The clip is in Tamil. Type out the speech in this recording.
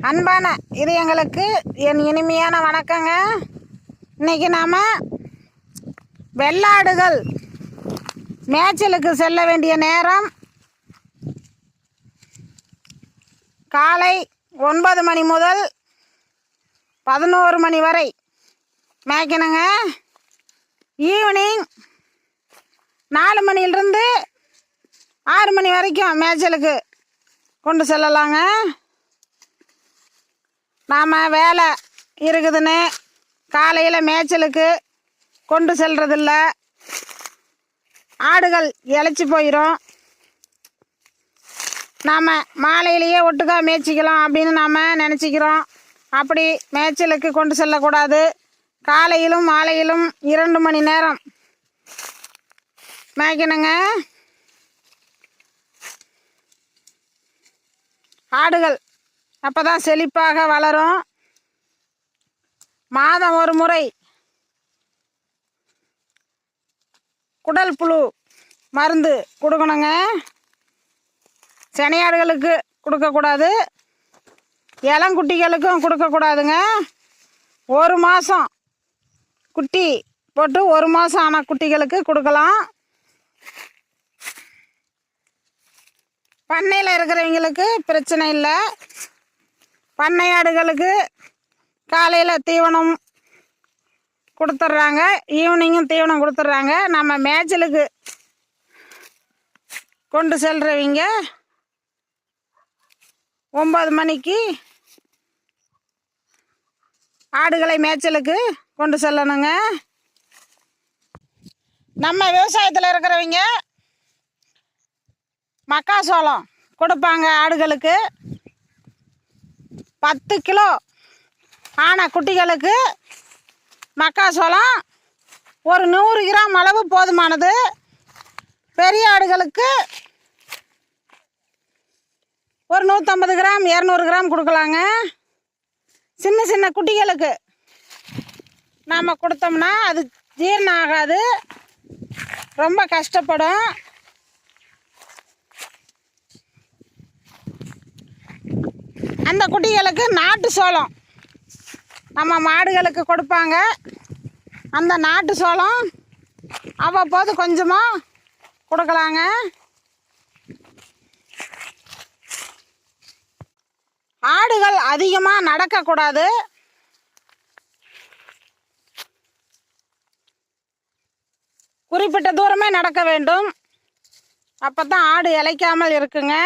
அன்பான இதயங்களுக்கு என் இனிமையான வணக்கங்க. இன்னைக்கு நாம் வெள்ளாடுகள் மேய்ச்சலுக்கு செல்ல வேண்டிய நேரம் காலை 9 மணி முதல் 11 மணி வரை மேய்க்கணுங்க. ஈவினிங் 4 மணிலிருந்து 6 மணி வரைக்கும் மேய்ச்சலுக்கு கொண்டு செல்லலாங்க. நாம் வேலை இருக்குதுன்னு காலையில் மேய்ச்சலுக்கு கொண்டு செல்றதில்ல, ஆடுகள் இளைச்சி போயிடும். நாம் மாலையிலேயே ஒட்டுக்கா மேய்ச்சிக்கலாம் அப்படின்னு நாம் நினச்சிக்கிறோம். அப்படி மேய்ச்சலுக்கு கொண்டு செல்லக்கூடாது. காலையிலும் மாலையிலும் 2 மணி நேரம் மேய்க்கணுங்க. ஆடுகள் அப்போ தான் செழிப்பாக வளரும். மாதம் ஒரு முறை குடல் புழு மருந்து கொடுக்கணுங்க. சினையாடுகளுக்கு கொடுக்கக்கூடாது, இளங்குட்டிகளுக்கும் கொடுக்கக்கூடாதுங்க. 1 மாதம் குட்டி போட்டு 1 மாதம் ஆன குட்டிகளுக்கு கொடுக்கலாம். பண்ணையில் இருக்கிறவங்களுக்கு பிரச்சனை இல்லை. பண்ணையாடுகளுக்கு காலையில் தீவனம் கொடுத்துட்றாங்க, ஈவினிங்கும் தீவனம் கொடுத்துட்றாங்க. நம்ம மேய்ச்சலுக்கு கொண்டு செல்றவங்க 9 மணிக்கு ஆடுகளை மேய்ச்சலுக்கு கொண்டு செல்லணுங்க. நம்ம விவசாயத்தில் இருக்கிறவங்க மக்காசோளம் கொடுப்பாங்க ஆடுகளுக்கு. 10 கிலோ ஆன குட்டிகளுக்கு மக்காசோளம் ஒரு 100 கிராம் அளவு போதுமானது. பெரிய ஆடுகளுக்கு ஒரு 150 கிராம் 200 கிராம் கொடுக்கலாங்க. சின்ன சின்ன குட்டிகளுக்கு நாம் கொடுத்தோம்னா அது ஜீரணம் ஆகாது, ரொம்ப கஷ்டப்படும். அந்த குட்டிகளுக்கு நாட்டு சோளம் நம்ம மாடுகளுக்கு கொடுப்பாங்க. அந்த நாட்டு சோளம் அவ்வப்போது கொஞ்சமாக கொடுக்கலாங்க. ஆடுகள் அதிகமாக நடக்கக்கூடாது. குறிப்பிட்ட தூரமே நடக்க வேண்டும். அப்போ தான் ஆடு இளைக்காமல் இருக்குங்க.